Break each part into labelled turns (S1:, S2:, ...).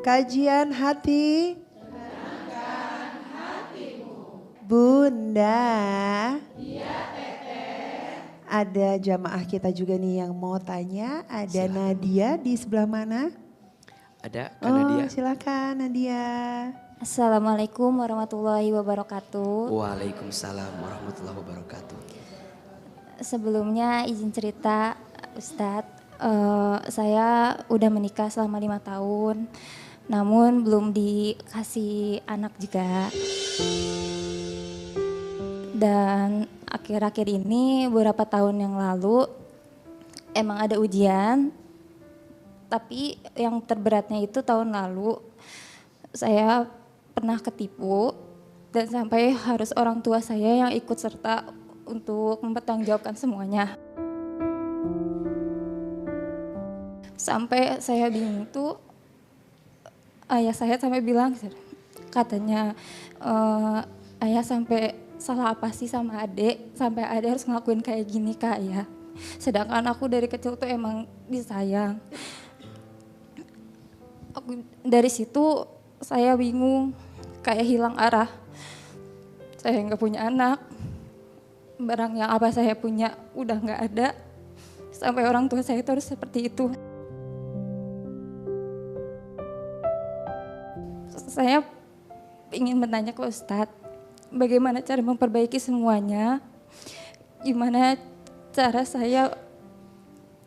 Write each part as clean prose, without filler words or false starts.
S1: kajian hati. Bunda. Iya Teteh. Ada jamaah kita juga nih yang mau tanya. Ada silakan. Nadia di sebelah mana?
S2: Ada Kak Nadia.
S1: Silakan Nadia.
S3: Assalamualaikum warahmatullahi wabarakatuh.
S2: Waalaikumsalam warahmatullahi wabarakatuh.
S3: Sebelumnya izin cerita Ustadz, saya udah menikah selama 5 tahun, namun belum dikasih anak juga. Dan akhir-akhir ini beberapa tahun yang lalu emang ada ujian, tapi yang terberatnya itu tahun lalu saya pernah ketipu dan sampai harus orang tua saya yang ikut serta untuk mempertanggungjawabkan semuanya. Sampai saya bingung tuh, ayah saya sampai bilang, katanya ayah sampai salah apa sih sama adek, sampai adek harus ngelakuin kayak gini ke ayah. Sedangkan aku dari kecil tuh emang disayang. Dari situ saya bingung, kayak hilang arah. Saya nggak punya anak, barang yang apa saya punya udah nggak ada. Sampai orang tua saya itu harus seperti itu. Saya ingin bertanya ke Ustadz, bagaimana cara memperbaiki semuanya? Gimana cara saya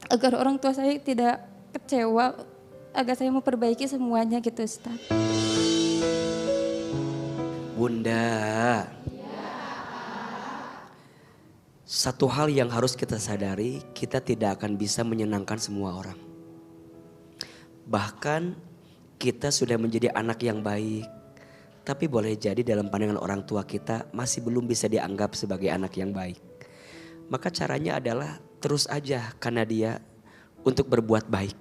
S3: agar orang tua saya tidak kecewa, agar saya memperbaiki semuanya gitu Ustadz.
S2: Bunda, satu hal yang harus kita sadari, kita tidak akan bisa menyenangkan semua orang. Bahkan kita sudah menjadi anak yang baik, tapi boleh jadi dalam pandangan orang tua kita masih belum bisa dianggap sebagai anak yang baik. Maka caranya adalah terus aja karena dia untuk berbuat baik.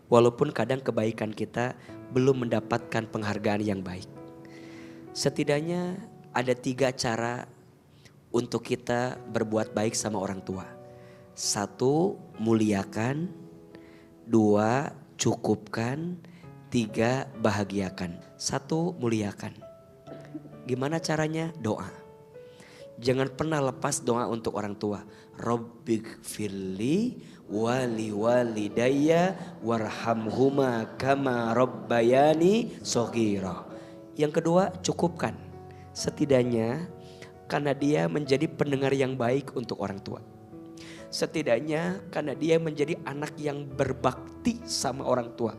S2: Walaupun kadang kebaikan kita belum mendapatkan penghargaan yang baik. Setidaknya ada 3 cara untuk kita berbuat baik sama orang tua. 1, muliakan. 2, cukupkan. 3, bahagiakan. 1, muliakan. Gimana caranya? Doa. Jangan pernah lepas doa untuk orang tua. Rabbighfirli wali walidayya warhamhuma kama rabbayani shaghira. Yang kedua, cukupkan. Setidaknya karena dia menjadi pendengar yang baik untuk orang tua. Setidaknya karena dia menjadi anak yang berbakti sama orang tua.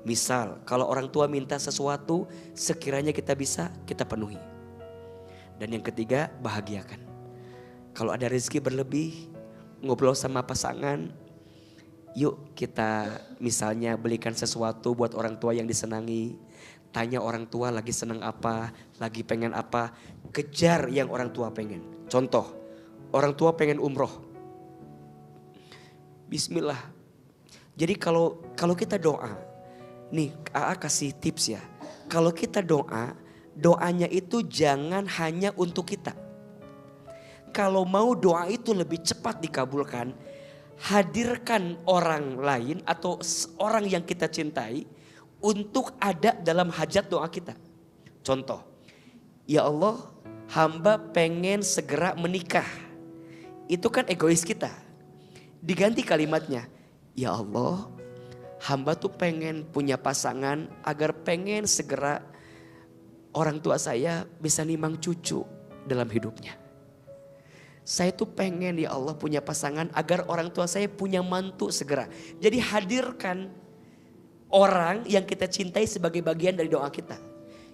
S2: Misal kalau orang tua minta sesuatu, sekiranya kita bisa, kita penuhi. Dan yang ketiga, bahagiakan. Kalau ada rezeki berlebih, ngobrol sama pasangan, yuk kita misalnya belikan sesuatu buat orang tua yang disenangi. Tanya orang tua lagi senang apa, lagi pengen apa, kejar yang orang tua pengen. Contoh, orang tua pengen umroh. Bismillah. Jadi kalau kita doa, nih AA kasih tips ya. Kalau kita doa, doanya itu jangan hanya untuk kita. Kalau mau doa itu lebih cepat dikabulkan, hadirkan orang lain atau orang yang kita cintai untuk ada dalam hajat doa kita. Contoh, ya Allah, hamba pengen segera menikah. Itu kan egois kita. Diganti kalimatnya, ya Allah, hamba tuh pengen punya pasangan agar pengen segera orang tua saya bisa nimang cucu dalam hidupnya. Saya tuh pengen ya Allah punya pasangan agar orang tua saya punya mantu segera. Jadi hadirkan orang yang kita cintai sebagai bagian dari doa kita.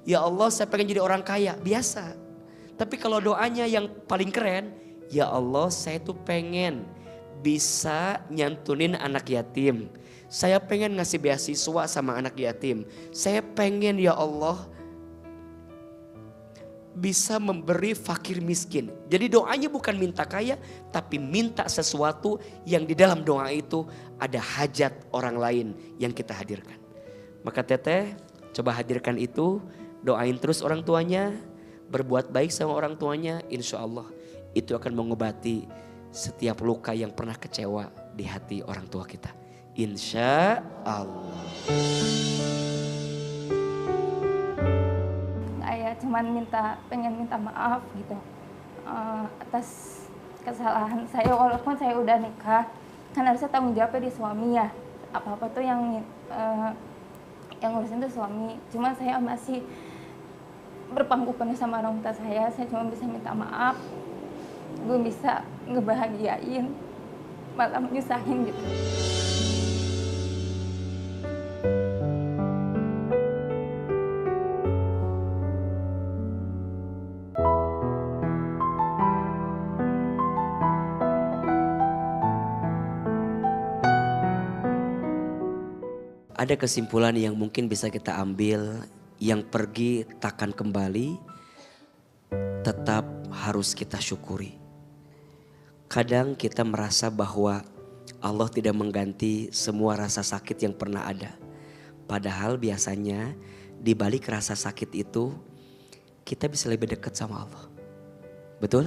S2: Ya Allah, saya pengen jadi orang kaya, biasa. Tapi kalau doanya yang paling keren, ya Allah, saya tuh pengen bisa nyantunin anak yatim. Saya pengen ngasih beasiswa sama anak yatim. Saya pengen ya Allah bisa memberi fakir miskin. Jadi doanya bukan minta kaya, tapi minta sesuatu yang di dalam doa itu ada hajat orang lain yang kita hadirkan. Maka teteh coba hadirkan itu, doain terus orang tuanya, berbuat baik sama orang tuanya, insya Allah itu akan mengobati setiap luka yang pernah kecewa di hati orang tua kita. Insya Allah.
S3: cuman pengen minta maaf gitu atas kesalahan saya, walaupun saya udah nikah kan harusnya tanggung jawabnya di suami ya, apa-apa tuh yang ngurusin tuh suami. Cuma saya masih berpangku penuh sama orang tua saya cuma bisa minta maaf, gue bisa ngebahagiain malah menyusahin gitu.
S2: Ada kesimpulan yang mungkin bisa kita ambil, yang pergi takkan kembali, tetap harus kita syukuri. Kadang kita merasa bahwa Allah tidak mengganti semua rasa sakit yang pernah ada. Padahal biasanya di balik rasa sakit itu kita bisa lebih dekat sama Allah. Betul?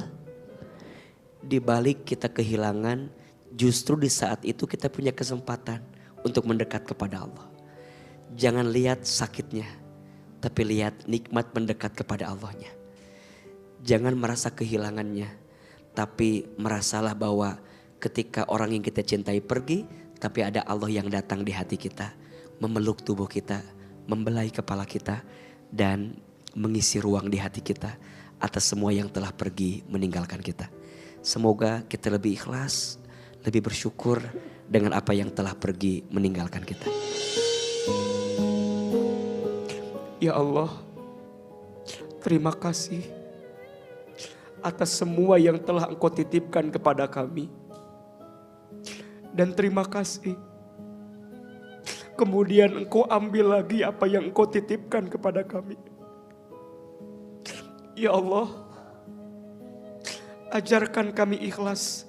S2: Di balik kita kehilangan, justru di saat itu kita punya kesempatan untuk mendekat kepada Allah. Jangan lihat sakitnya, tapi lihat nikmat mendekat kepada Allahnya. Jangan merasa kehilangannya, tapi merasalah bahwa ketika orang yang kita cintai pergi, tapi ada Allah yang datang di hati kita, memeluk tubuh kita, membelai kepala kita, dan mengisi ruang di hati kita atas semua yang telah pergi meninggalkan kita. Semoga kita lebih ikhlas, lebih bersyukur dengan apa yang telah pergi meninggalkan kita.
S4: Ya Allah, terima kasih atas semua yang telah Engkau titipkan kepada kami. Dan terima kasih kemudian Engkau ambil lagi apa yang Engkau titipkan kepada kami. Ya Allah, ajarkan kami ikhlas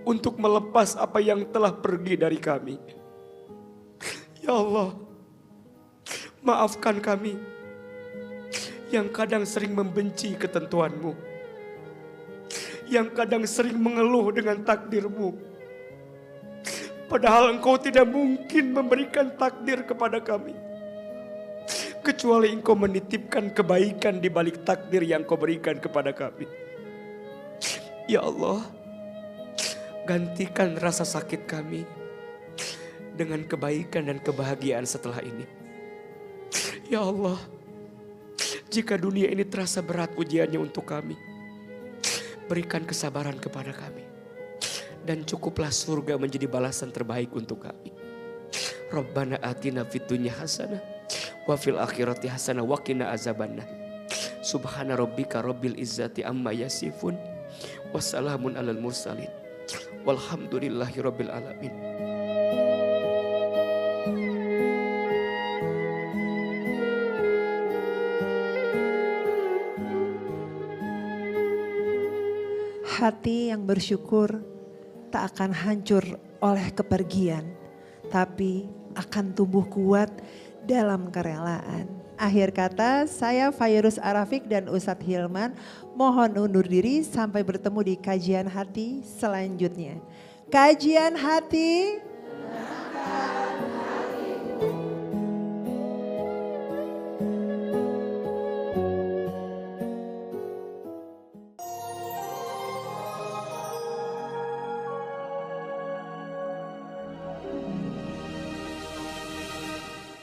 S4: untuk melepas apa yang telah pergi dari kami. Ya Allah, maafkan kami yang kadang sering membenci ketentuan-Mu, yang kadang sering mengeluh dengan takdir-Mu. Padahal Engkau tidak mungkin memberikan takdir kepada kami, kecuali Engkau menitipkan kebaikan di balik takdir yang Engkau berikan kepada kami. Ya Allah, gantikan rasa sakit kami dengan kebaikan dan kebahagiaan setelah ini. Ya Allah, jika dunia ini terasa berat ujiannya untuk kami, berikan kesabaran kepada kami. Dan cukuplah surga menjadi balasan terbaik untuk kami. Rabbana atina fid dunya hasanah wa fil akhirati hasanah wa qina azabannar. Subhana rabbika rabbil izzati amma yasifun. Wassalamun alal mursalin. Walhamdulillahi rabbil alamin.
S1: Hati yang bersyukur tak akan hancur oleh kepergian, tapi akan tumbuh kuat dalam kerelaan. Akhir kata, saya Fairuz Arafik dan Ustadz Hilman mohon undur diri sampai bertemu di kajian hati selanjutnya. Kajian hati